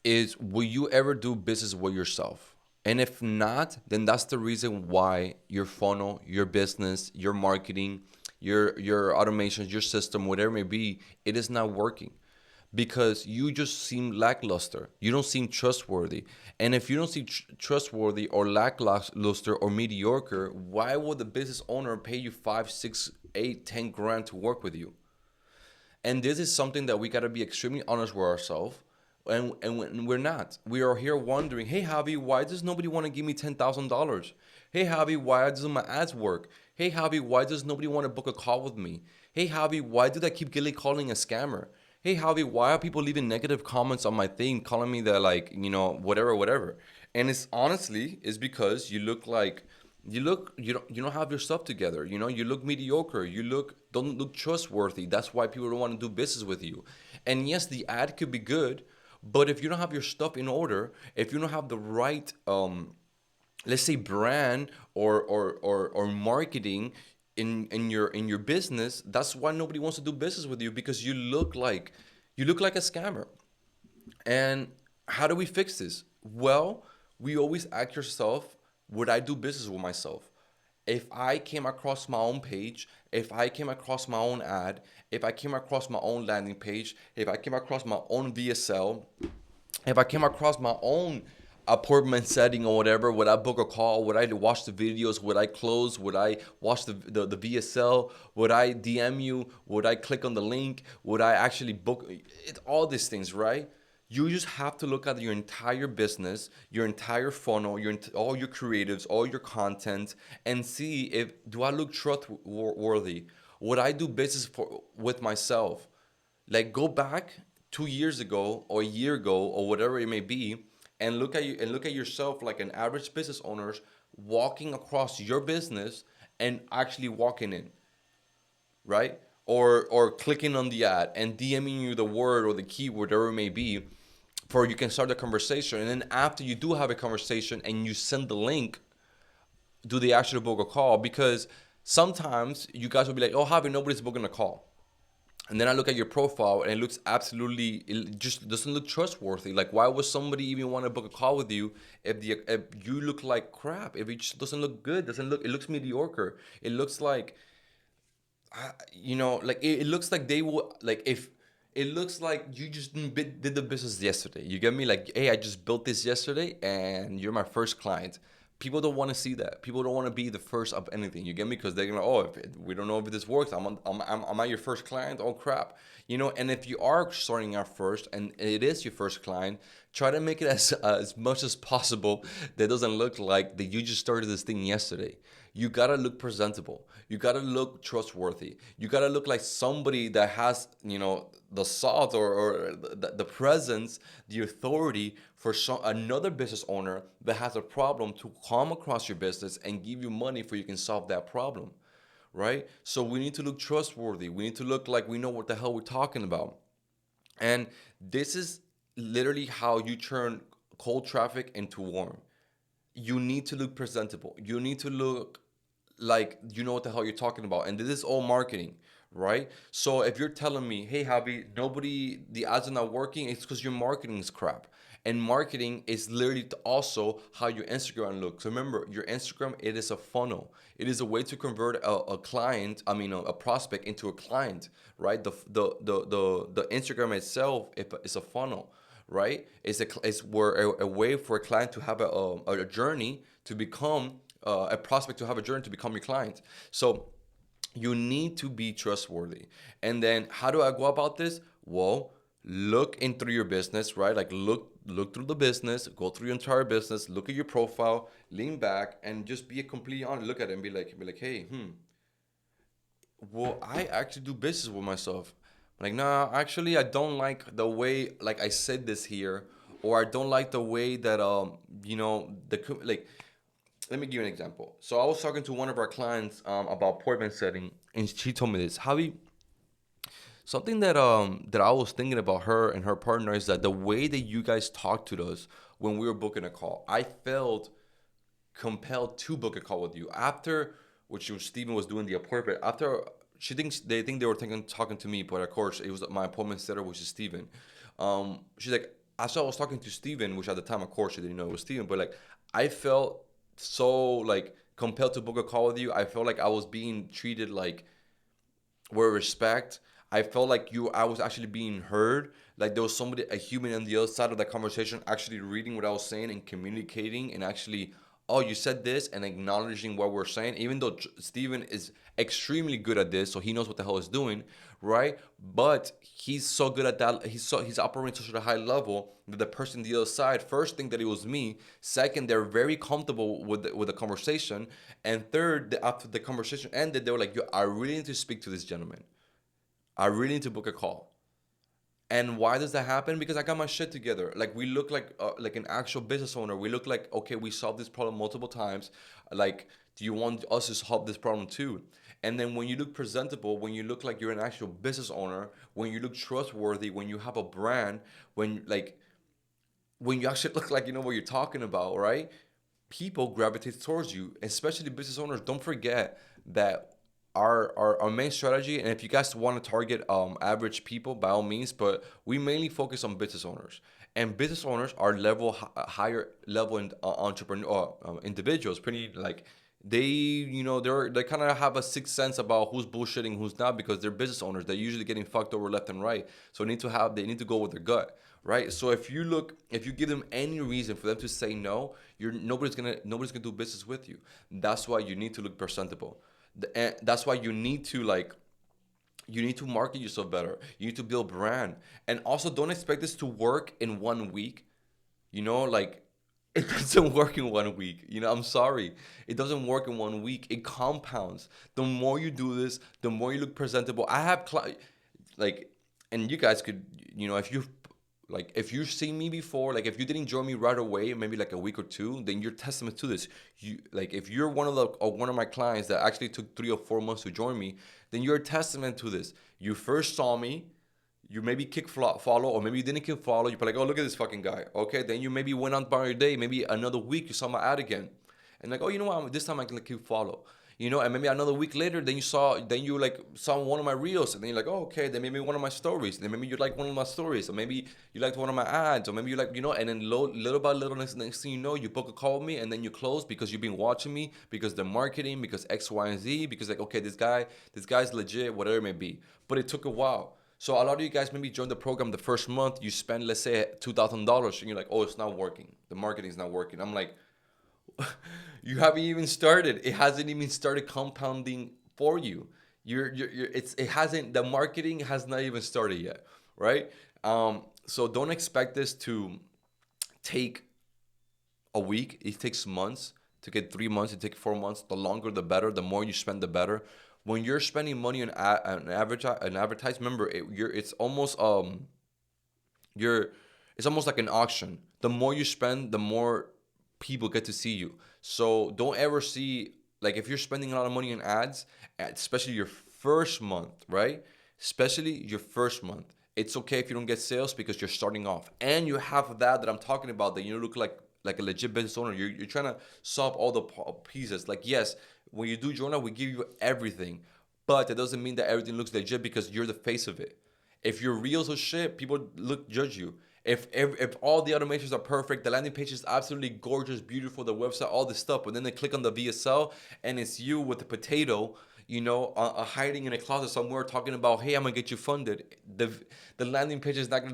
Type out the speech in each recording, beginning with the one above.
is, will you ever do business with yourself? And if not, then that's the reason why your funnel, your business, your marketing, your automations, your system, whatever it may be, it is not working because you just seem lackluster. You don't seem trustworthy. And if you don't seem trustworthy or lackluster or mediocre, why would the business owner pay you 5, 6, 8, 10 grand to work with you? And this is something that we got to be extremely honest with ourselves. And when we're not, we are here wondering, hey Javi, why does nobody want to give me $10,000? Hey Javi, why doesn't my ads work? Hey Javi, why does nobody want to book a call with me? Hey Javi, why do I keep getting calling a scammer? Hey Javi, why are people leaving negative comments on my thing, calling me that, like, whatever, whatever? And it's honestly is because you don't have your stuff together. You look mediocre. You don't look trustworthy. That's why people don't want to do business with you. And yes, the ad could be good, but if you don't have your stuff in order, if you don't have the right let's say brand or marketing in your business, that's why nobody wants to do business with you, because you look like a scammer. And how do we fix this? Well, we always ask yourself, would I do business with myself? If I came across my own page, if I came across my own ad, if I came across my own landing page, if I came across my own VSL, if I came across my own appointment setting or whatever, would I book a call? Would I watch the videos? Would I close? Would I watch the VSL? Would I DM you? Would I click on the link? Would I actually book it? All these things, right? You just have to look at your entire business, your entire funnel, all your creatives, all your content, and see, if do I look trustworthy? Would I do business with myself? Like, go back 2 years ago or a year ago or whatever it may be, and look at you and look at yourself like an average business owner walking across your business and actually walking in, right? Or clicking on the ad and DMing you the word or the keyword, whatever it may be, for you can start the conversation. And then after you do have a conversation and you send the link, do they actually book a call? Because sometimes you guys will be like, oh, Javi, nobody's booking a call. And then I look at your profile and it just doesn't look trustworthy. Like, why would somebody even want to book a call with you if you look like crap? If it just doesn't look good, it looks mediocre. It looks like, like it looks like they will, like, if it looks like you just did the business yesterday. You get me? Like, hey, I just built this yesterday and you're my first client. People don't want to see that. People don't want to be the first of anything. You get me? Because they're gonna, oh, we don't know if this works. I'm at your first client. Oh crap, And if you are starting out first and it is your first client, try to make it as much as possible that doesn't look like that you just started this thing yesterday. You gotta look presentable. You gotta look trustworthy. You gotta look like somebody that has, the salt or the presence, the authority for another business owner that has a problem to come across your business and give you money for you can solve that problem, right? So we need to look trustworthy. We need to look like we know what the hell we're talking about. And this is literally how you turn cold traffic into warm. You need to look presentable. You need to look like you know what the hell you're talking about. And this is all marketing, right? So if you're telling me, hey, Javi, the ads are not working, it's because your marketing is crap. And marketing is literally also how your Instagram looks. Remember, your Instagram, it is a funnel. It is a way to convert a client, a prospect into a client, right? The Instagram itself is a funnel, right? It's a way for a client to have a journey to become a prospect to have a journey to become your client. So you need to be trustworthy. And then how do I go about this? Well, look into your business, right? Like look through the business, go through your entire business, look at your profile, lean back, and just be a completely honest. Look at it and be like, hey, well, I actually do business with myself. Like, nah, actually, I don't like the way, like, I said this here, or I don't like the way that, like, let me give you an example. So I was talking to one of our clients about appointment setting, and she told me this. Javi, something that I was thinking about her and her partner is that the way that you guys talked to us when we were booking a call, I felt compelled to book a call with you after, which was Steven was doing the appointment. After they were talking to me, but of course it was my appointment setter, which is Steven. She's like, as I was talking to Steven, which at the time, of course, she didn't know it was Steven, but like I felt so like compelled to book a call with you. I felt like I was being treated like with respect. I felt like I was actually being heard. Like there was somebody, a human on the other side of the conversation, actually reading what I was saying and communicating, and actually, oh, you said this, and acknowledging what we're saying. Even though Steven is extremely good at this, so he knows what the hell he's doing, right? But he's so good at that. He's operating such a high level that the person on the other side first think that it was me. Second, they're very comfortable with the conversation, and third, after the conversation ended, they were like, "Yo, I really need to speak to this gentleman. I really need to book a call." And why does that happen? Because I got my shit together. Like we look like an actual business owner. We look like, okay, we solved this problem multiple times. Like, do you want us to solve this problem too? And then when you look presentable, when you look like you're an actual business owner, when you look trustworthy, when you have a brand, when you actually look like you know what you're talking about, right? People gravitate towards you, especially business owners. Don't forget that our main strategy, and if you guys want to target average people, by all means, but we mainly focus on business owners. And business owners are higher level entrepreneur individuals, pretty like they they kind of have a sixth sense about who's bullshitting, who's not, because they're business owners. They're usually getting fucked over left and right, so they need to go with their gut, right? So if you give them any reason for them to say no, you're nobody's gonna do business with you. That's why you need to look presentable. And that's why you need to market yourself better. You need to build brand, and also don't expect this to work in 1 week. Like it doesn't work in 1 week. I'm sorry, it doesn't work in 1 week. It compounds. The more you do this, the more you look presentable. I have like, and you guys could, if you've seen me before, like if you didn't join me right away, maybe like a week or two, then you're testament to this. You like if you're one of my clients that actually took 3 or 4 months to join me, then you're a testament to this. You first saw me, you maybe follow, or maybe you didn't kick follow. You're like, oh, look at this fucking guy. Okay, then you maybe went on by your day. Maybe another week you saw my ad again, and like, oh, you know what? This time I can keep follow. And maybe another week later, then you like saw one of my reels, and then you're like, oh, okay, then maybe one of my stories, then maybe you like one of my stories, or maybe you liked one of my ads, or maybe you like, and then little by little, next thing you know, you book a call with me, and then you close because you've been watching me, because the marketing, because X, Y, and Z, because like, okay, this guy's legit, whatever it may be. But it took a while. So a lot of you guys maybe join the program the first month, you spend, let's say, $2,000, and you're like, oh, it's not working. The marketing's not working. I'm like, you haven't even started. It hasn't even started compounding for you. It hasn't. The marketing has not even started yet, right? So don't expect this to take a week. It takes months. To get 3 months, it takes 4 months. The longer, the better. The more you spend, the better. When you're spending money on an advertise, remember you're it's almost like an auction. The more you spend, the more people get to see you. So don't ever see, like, if you're spending a lot of money on ads, especially your first month, right? Especially your first month. It's okay if you don't get sales because you're starting off. And you have that I'm talking about, that you look like a legit business owner. You're trying to solve all the pieces. Like, yes, when you do journal, we give you everything. But that doesn't mean that everything looks legit because you're the face of it. If you're real as shit, people judge you. If all the automations are perfect, the landing page is absolutely gorgeous, beautiful, the website, all this stuff, but then they click on the VSL and it's you with the potato, hiding in a closet somewhere talking about, hey, I'm gonna get you funded. The landing page is not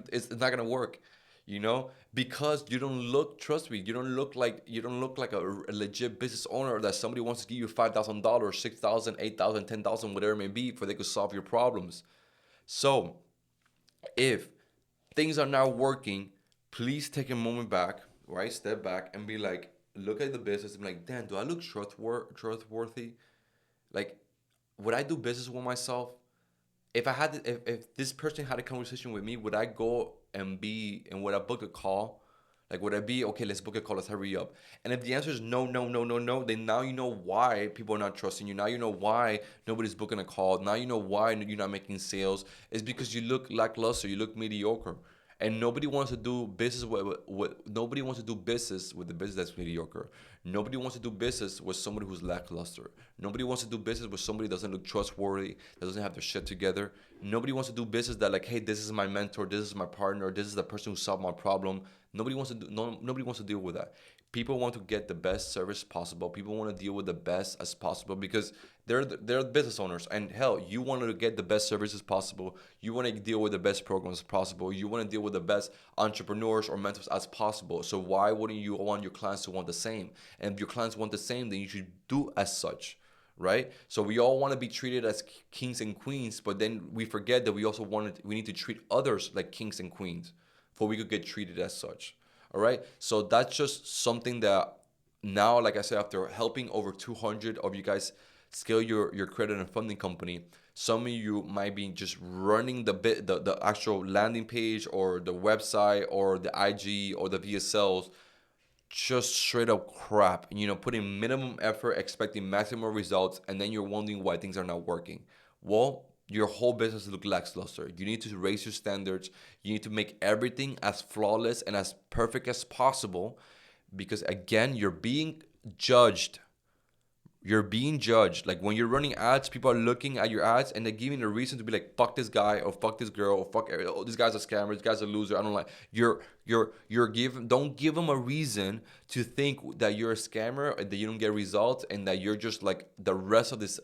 gonna work, because you don't look. Trust me, you don't look like a legit business owner that somebody wants to give you $5,000, 6,000, 8,000, 10,000, whatever it may be, for they could solve your problems. So if things are not working, please take a moment back, right? Step back and be like, look at the business and be like, damn, do I look trustworthy? Like, would I do business with myself? If this person had a conversation with me, would I go and would I book a call? Like, would I be okay? Let's book a call. Let's hurry up. And if the answer is no, no, no, no, no, then now you know why people are not trusting you. Now you know why nobody's booking a call. Now you know why you're not making sales. It's because you look lackluster. You look mediocre. And nobody wants to do business with nobody wants to do business with the business that's mediocre. Nobody wants to do business with somebody who's lackluster. Nobody wants to do business with somebody that doesn't look trustworthy, that doesn't have their shit together. Nobody wants to do business that like, hey, this is my mentor, this is my partner, this is the person who solved my problem. Nobody wants to do nobody wants to deal with that. People want to get the best service possible. People want to deal with the best as possible because they're business owners. And hell, you want to get the best services possible. You want to deal with the best programs possible. You want to deal with the best entrepreneurs or mentors as possible. So why wouldn't you want your clients to want the same? And if your clients want the same, then you should do as such, right? So we all want to be treated as kings and queens, but then we forget that we need to treat others like kings and queens, for we could get treated as such. All right. So that's just something that now, like I said, after helping over 200 of you guys scale your credit and funding company, some of you might be just running the actual landing page or the website or the IG or the VSLs, just straight up crap. Putting minimum effort, expecting maximum results, and then you're wondering why things are not working. Well, your whole business look lackluster. You need to raise your standards. You need to make everything as flawless and as perfect as possible, because again, you're being judged. You're being judged. Like when you're running ads, people are looking at your ads and they're giving a reason to be like, fuck this guy or fuck this girl or fuck, oh, this guy's a scammer, this guy's a loser. I don't like. Don't give them a reason to think that you're a scammer, that you don't get results, and that you're just like the rest of this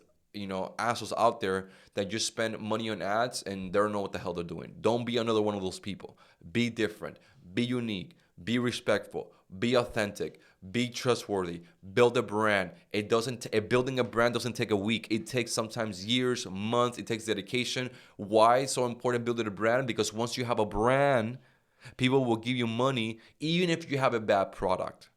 assholes out there that just spend money on ads and they don't know what the hell they're doing. Don't be another one of those people. Be different. Be unique. Be respectful. Be authentic. Be trustworthy. Build a brand. Building a brand doesn't take a week. It takes sometimes years, months. It takes dedication. Why it's so important building a brand? Because once you have a brand, people will give you money even if you have a bad product.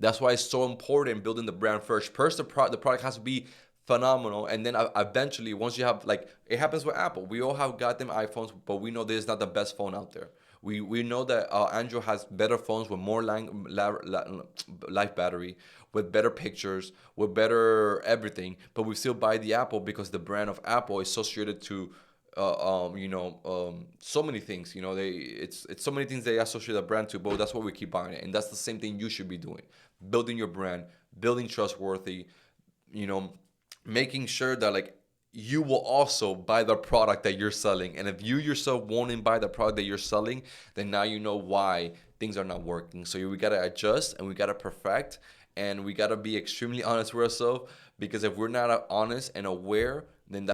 That's why it's so important building the brand first. First, the product has to be phenomenal, and then eventually, once you have, like, it happens with Apple. We all have goddamn iPhones, but we know this is not the best phone out there. We know that Android has better phones with more life battery, with better pictures, with better everything, but we still buy the Apple because the brand of Apple is associated to so many things. It's so many things they associate the brand to, but that's what we keep buying it. And that's the same thing you should be doing: building your brand, building trustworthy, making sure that like you will also buy the product that you're selling. And if you yourself won't buy the product that you're selling, then now you know why things are not working. So we gotta adjust and we gotta perfect, and we gotta be extremely honest with ourselves, because if we're not honest and aware,